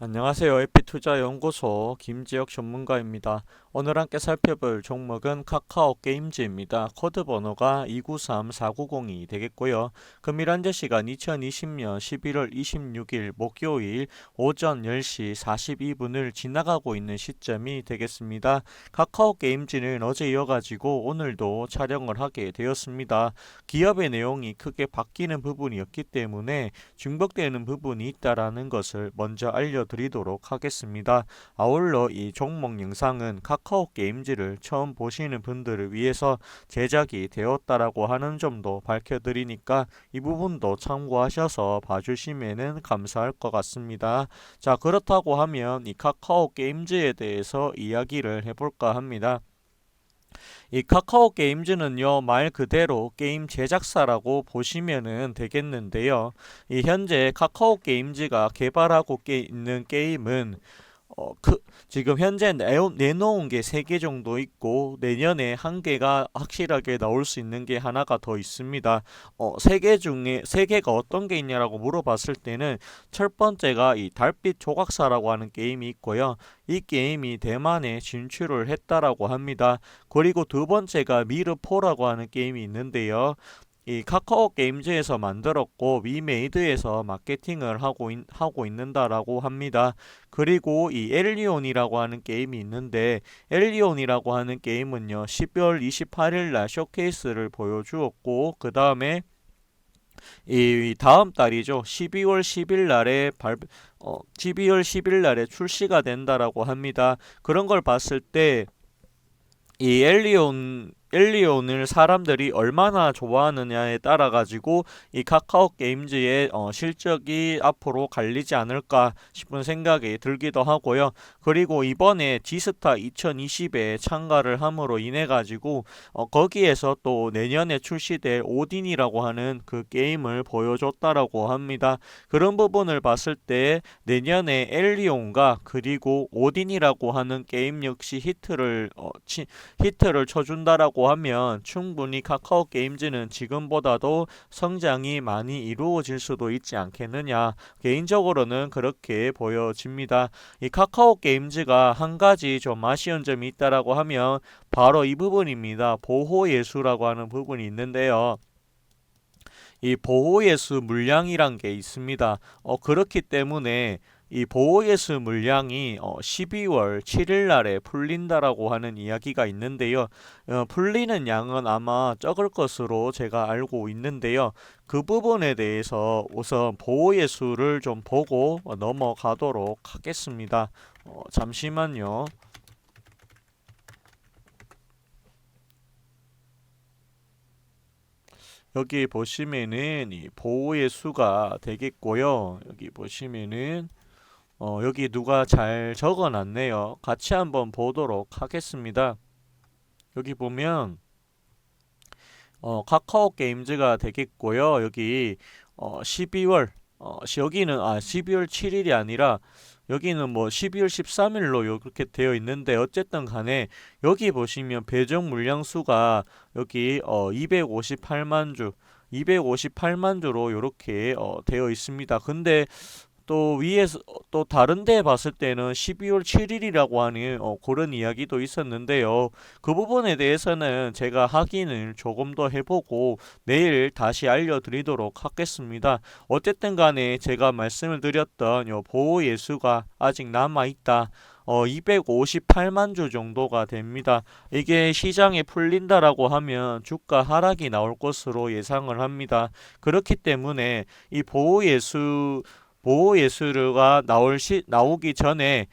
안녕하세요. 에피투자연구소 김지혁 전문가입니다. 오늘 함께 살펴볼 종목은 카카오 게임즈입니다. 코드 번호가 293490이 되겠고요. 금일 현재 시간 2020년 11월 26일 목요일 오전 10시 42분을 지나가고 있는 시점이 되겠습니다. 카카오 게임즈는 어제 이어가지고 오늘도 촬영을 하게 되었습니다. 기업의 내용이 크게 바뀌는 부분이 없기 때문에 중복되는 부분이 있다라는 것을 먼저 알려드리도록 하겠습니다. 아울러 이 종목 영상은 카카오 게임즈를 처음 보시는 분들을 위해서 제작이 되었다라고 하는 점도 밝혀드리니까 이 부분도 참고하셔서 봐주시면 감사할 것 같습니다. 자, 그렇다고 하면 이 카카오 게임즈에 대해서 이야기를 해볼까 합니다. 이 카카오 게임즈는요, 말 그대로 게임 제작사라고 보시면 되겠는데요. 이 현재 카카오 게임즈가 개발하고 있는 게임은 지금 현재 내놓은 게 3개 정도 있고 내년에 1개가 확실하게 나올 수 있는 게 하나가 더 있습니다. 3개 중에 3개가 어떤 게 있냐라고 물어봤을 때는 첫 번째가 이 달빛 조각사라고 하는 게임이 있고요. 이 게임이 대만에 진출을 했다라고 합니다. 그리고 두 번째가 미르포라고 하는 게임이 있는데요. 이 카카오 게임즈에서 만들었고 위메이드에서 마케팅을 하고 있는다라고 합니다. 그리고 이 엘리온이라고 하는 게임이 있는데 엘리온이라고 하는 게임은요 12월 28일 날 쇼케이스를 보여주었고 그 다음에 이 다음 달이죠 12월 10일 날에 12월 10일 날에 출시가 된다라고 합니다. 그런 걸 봤을 때 이 엘리온을 사람들이 얼마나 좋아하느냐에 따라 가지고 이 카카오 게임즈의 실적이 앞으로 갈리지 않을까 싶은 생각이 들기도 하고요. 그리고 이번에 지스타 2020에 참가를 함으로 인해 가지고 거기에서 또 내년에 출시될 오딘이라고 하는 그 게임을 보여줬다라고 합니다. 그런 부분을 봤을 때 내년에 엘리온과 그리고 오딘이라고 하는 게임 역시 히트를 쳐준다라고 하면 충분히 카카오 게임즈는 지금보다도 성장이 많이 이루어질 수도 있지 않겠느냐. 개인적으로는 그렇게 보여집니다. 이 카카오 게임즈가 한 가지 좀 아쉬운 점이 있다라고 하면 바로 이 부분입니다. 보호예수라고 하는 부분이 있는데요. 이 보호예수 물량이란 게 있습니다. 그렇기 때문에 이 보호예수 물량이 12월 7일 날에 풀린다라고 하는 이야기가 있는데요. 풀리는 양은 아마 적을 것으로 제가 알고 있는데요. 그 부분에 대해서 우선 보호예수를 좀 보고 넘어가도록 하겠습니다. 잠시만요. 여기 보시면은 이 보호의 수가 되겠고요. 여기 보시면은 여기 누가 잘 적어놨네요. 같이 한번 보도록 하겠습니다. 여기 보면 카카오 게임즈가 되겠고요. 여기 12월 여기는 12월 7일이 아니라 여기는 뭐 12월 13일로 이렇게 되어 있는데 어쨌든 간에 여기 보시면 배정 물량 수가 여기 258만 주 258만 주로 이렇게 되어 있습니다. 근데 또 위에서 또 다른 데 봤을 때는 12월 7일이라고 하는 그런 이야기도 있었는데요. 그 부분에 대해서는 제가 확인을 조금 더 해보고 내일 다시 알려드리도록 하겠습니다. 어쨌든 간에 제가 말씀을 드렸던 요 보호 예수가 아직 남아있다. 258만 주 정도가 됩니다. 이게 시장에 풀린다라고 하면 주가 하락이 나올 것으로 예상을 합니다. 그렇기 때문에 이 보호예술가 나오기 전에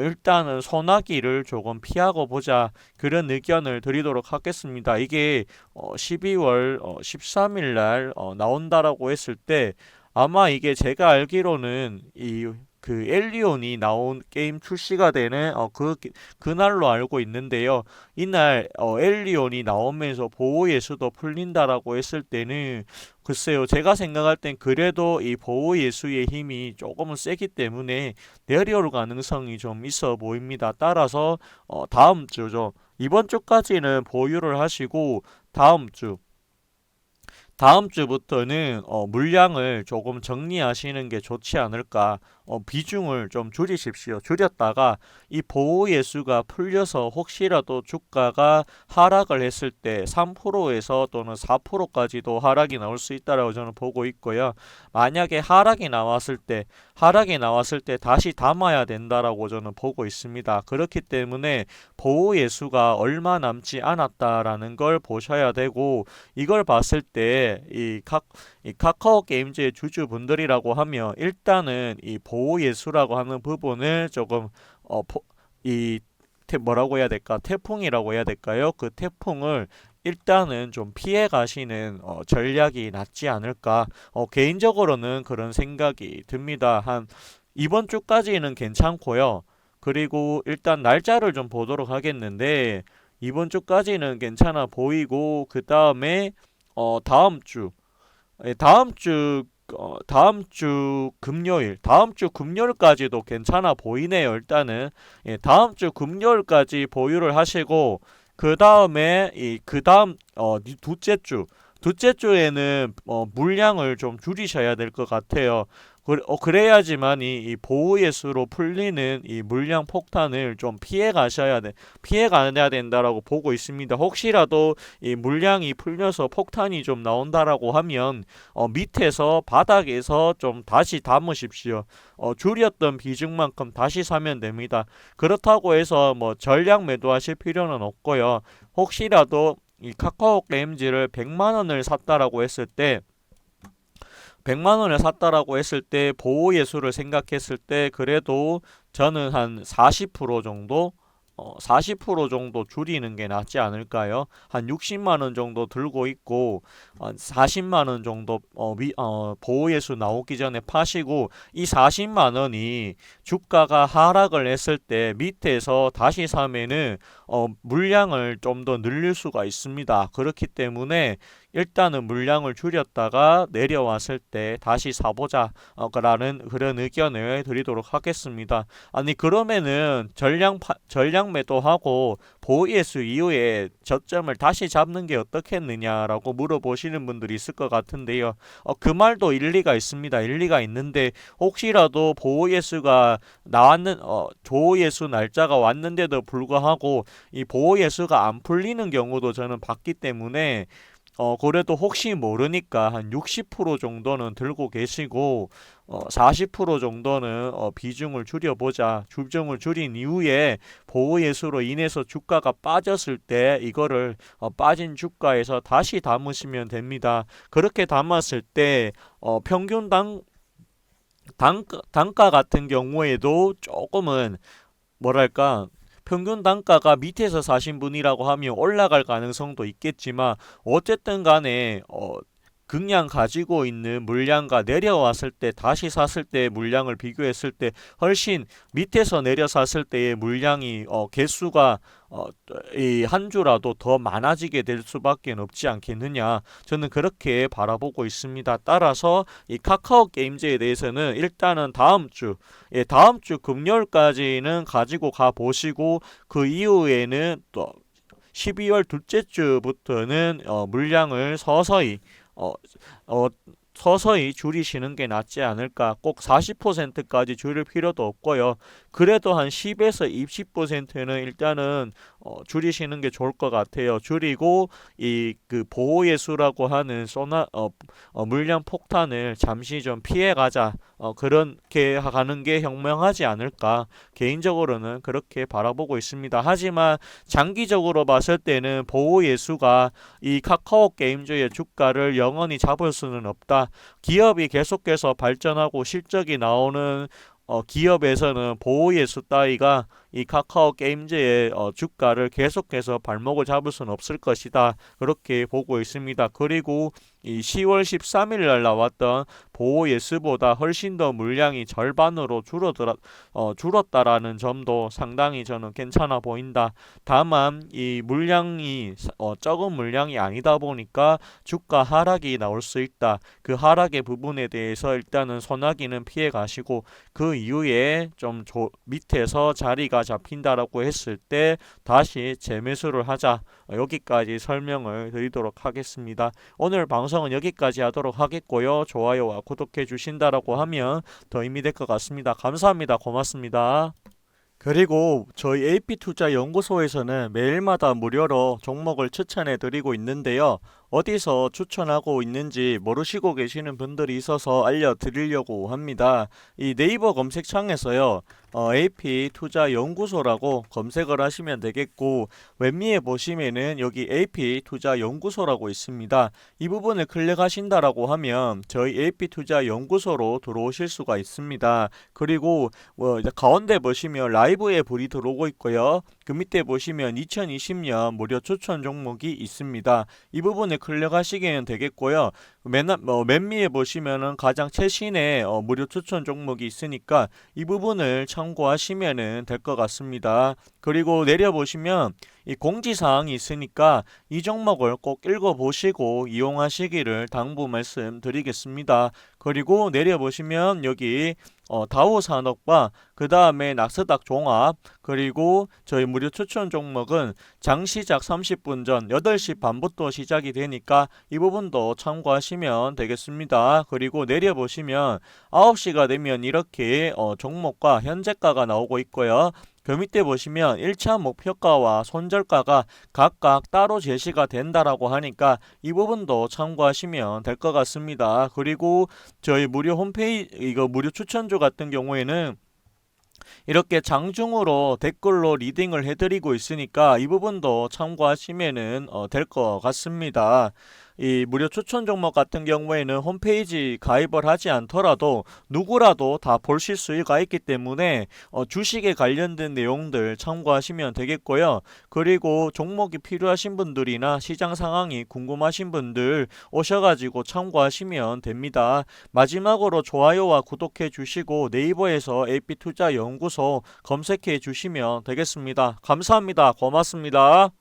일단은 소나기를 조금 피하고 보자 그런 의견을 드리도록 하겠습니다. 이게 12월 13일 날 나온다라고 했을 때 아마 이게 제가 알기로는 이 그 엘리온이 나온 게임 출시가 되는 그날로 알고 있는데요. 이날 엘리온이 나오면서 보호의 수도 풀린다라고 했을 때는 글쎄요, 제가 생각할 땐 그래도 이 보호 예수의 힘이 조금은 세기 때문에 내려올 가능성이 좀 있어 보입니다. 따라서 다음 주죠. 이번 주까지는 보유를 하시고 다음 주 다음 주부터는 물량을 조금 정리하시는 게 좋지 않을까. 비중을 좀 줄이십시오. 줄였다가 이 보호 예수가 풀려서 혹시라도 주가가 하락을 했을 때 3%에서 또는 4%까지도 하락이 나올 수 있다라고 저는 보고 있고요. 만약에 하락이 나왔을 때 다시 담아야 된다라고 저는 보고 있습니다. 그렇기 때문에 보호 예수가 얼마 남지 않았다라는 걸 보셔야 되고, 이걸 봤을 때 이 카카오 게임즈의 주주분들이라고 하면 일단은 이 보호 예수라고 하는 부분을 조금 어, 이 뭐라고 해야 될까? 태풍이라고 해야 될까요? 그 태풍을 일단은 좀 피해 가시는 전략이 낫지 않을까? 개인적으로는 그런 생각이 듭니다. 한 이번 주까지는 괜찮고요. 그리고 일단 날짜를 좀 보도록 하겠는데, 이번 주까지는 괜찮아 보이고, 그 다음에 다음 주, 다음 주 금요일, 다음 주 금요일까지도 괜찮아 보이네요. 일단은 다음 주 금요일까지 보유를 하시고, 그 다음에 그 다음 둘째 주에는 물량을 좀 줄이셔야 될 것 같아요. 그래야지만 이 보호 예수로 풀리는 이 물량 폭탄을 좀 피해 가야 된다라고 보고 있습니다. 혹시라도 이 물량이 풀려서 폭탄이 좀 나온다라고 하면 밑에서 바닥에서 좀 다시 담으십시오. 줄였던 비중만큼 다시 사면 됩니다. 그렇다고 해서 뭐 전량 매도하실 필요는 없고요. 혹시라도 이 카카오 게임즈를 100만 원을 샀다라고 했을 때 100만 원을 샀다라고 했을 때 보호 예수를 생각했을 때 그래도 저는 한 40% 정도 40% 정도 줄이는 게 낫지 않을까요? 한 60만 원 정도 들고 있고 40만 원 정도 보호예수 나오기 전에 파시고, 이 40만 원이 주가가 하락을 했을 때 밑에서 다시 사면은 물량을 좀 더 늘릴 수가 있습니다. 그렇기 때문에 일단은 물량을 줄였다가 내려왔을 때 다시 사보자 라는 그런 의견을 드리도록 하겠습니다. 아니 그러면은 전량 매도하고 보이에스 이후에 저점을 다시 잡는 게 어떻겠느냐라고 물어보시는 분들이 있을 것 같은데요. 그 말도 일리가 있습니다. 일리가 있는데 혹시라도 보호예수가 보호예수 날짜가 왔는데도 불구하고 이 보호예수가 안 풀리는 경우도 저는 봤기 때문에 그래도 혹시 모르니까 한 60% 정도는 들고 계시고 40% 정도는 비중을 줄여보자. 비중을 줄인 이후에 보호예수로 인해서 주가가 빠졌을 때 이거를 빠진 주가에서 다시 담으시면 됩니다. 그렇게 담았을 때 평균 단가 같은 경우에도 조금은 뭐랄까 평균 단가가 밑에서 사신 분이라고 하면 올라갈 가능성도 있겠지만 어쨌든 간에 그냥 가지고 있는 물량과 내려왔을 때 다시 샀을 때 물량을 비교했을 때 훨씬 밑에서 내려 샀을 때의 물량이 개수가 이 한 주라도 더 많아지게 될 수밖에 없지 않겠느냐, 저는 그렇게 바라보고 있습니다. 따라서 이 카카오 게임즈에 대해서는 일단은 다음 주 금요일까지는 가지고 가 보시고 그 이후에는 또 12월 둘째 주부터는 물량을 어, 어, 서서히 줄이시는 게 낫지 않을까. 꼭 40%까지 줄일 필요도 없고요. 그래도 한 10에서 20%는 일단은 줄이시는 게 좋을 것 같아요. 줄이고 이 그 보호예수라고 하는 물량 폭탄을 잠시 좀 피해 가자. 그렇게 가는 게 현명하지 않을까. 개인적으로는 그렇게 바라보고 있습니다. 하지만 장기적으로 봤을 때는 보호예수가 이 카카오 게임즈의 주가를 영원히 잡을 수는 없다. 기업이 계속해서 발전하고 실적이 나오는 기업에서는 보호예수 따위가 이 카카오 게임즈의 주가를 계속해서 발목을 잡을 수는 없을 것이다. 그렇게 보고 있습니다. 그리고 이 10월 13일 날 나왔던 보호예수보다 훨씬 더 물량이 절반으로 줄었다라는 점도 상당히 저는 괜찮아 보인다. 다만 이 물량이 적은 물량이 아니다 보니까 주가 하락이 나올 수 있다. 그 하락의 부분에 대해서 일단은 소나기는 피해 가시고 그 이후에 좀 밑에서 자리가 잡힌다라고 했을 때 다시 재매수를 하자. 여기까지 설명을 드리도록 하겠습니다. 오늘 방송 방송은 여기까지 하도록 하겠고요. 좋아요와 구독해 주신다라고 하면 더 힘이 될 것 같습니다. 감사합니다. 고맙습니다. 그리고 저희 AP투자연구소에서는 매일마다 무료로 종목을 추천해 드리고 있는데요. 어디서 추천하고 있는지 모르시고 계시는 분들이 있어서 알려드리려고 합니다. 이 네이버 검색창에서요. AP투자연구소라고 검색을 하시면 되겠고, 웹미에 보시면은 여기 AP투자연구소라고 있습니다. 이 부분을 클릭하신다라고 하면 저희 AP투자연구소로 들어오실 수가 있습니다. 그리고 이제 가운데 보시면 라이브에 불이 들어오고 있고요. 그 밑에 보시면 2020년 무료 추천 종목이 있습니다. 이 부분을 클릭하시면 되겠고요. 맨 위에 보시면은 가장 최신의 무료 추천 종목이 있으니까 이 부분을 참고하시면 될 것 같습니다. 그리고 내려보시면 이 공지사항이 있으니까 이 종목을 꼭 읽어보시고 이용하시기를 당부 말씀드리겠습니다. 그리고 내려보시면 여기 다우산업과 그 다음에 낙스닥 종합, 그리고 저희 무료 추천 종목은 장시작 30분 전 8시 반부터 시작이 되니까 이 부분도 참고하시면 되겠습니다. 그리고 내려보시면 9시가 되면 이렇게 종목과 현재가가 나오고 있고요. 그 밑에 보시면 1차 목표가와 손절가가 각각 따로 제시가 된다라고 하니까 이 부분도 참고하시면 될 것 같습니다. 그리고 저희 무료 홈페이지, 이거 무료 추천주 같은 경우에는 이렇게 장중으로 댓글로 리딩을 해드리고 있으니까 이 부분도 참고하시면은 될 것 같습니다. 이 무료 추천 종목 같은 경우에는 홈페이지 가입을 하지 않더라도 누구라도 다 보실 수가 있기 때문에 주식에 관련된 내용들 참고하시면 되겠고요. 그리고 종목이 필요하신 분들이나 시장 상황이 궁금하신 분들 오셔가지고 참고하시면 됩니다. 마지막으로 좋아요와 구독해 주시고 네이버에서 AP투자연구소 검색해 주시면 되겠습니다. 감사합니다. 고맙습니다.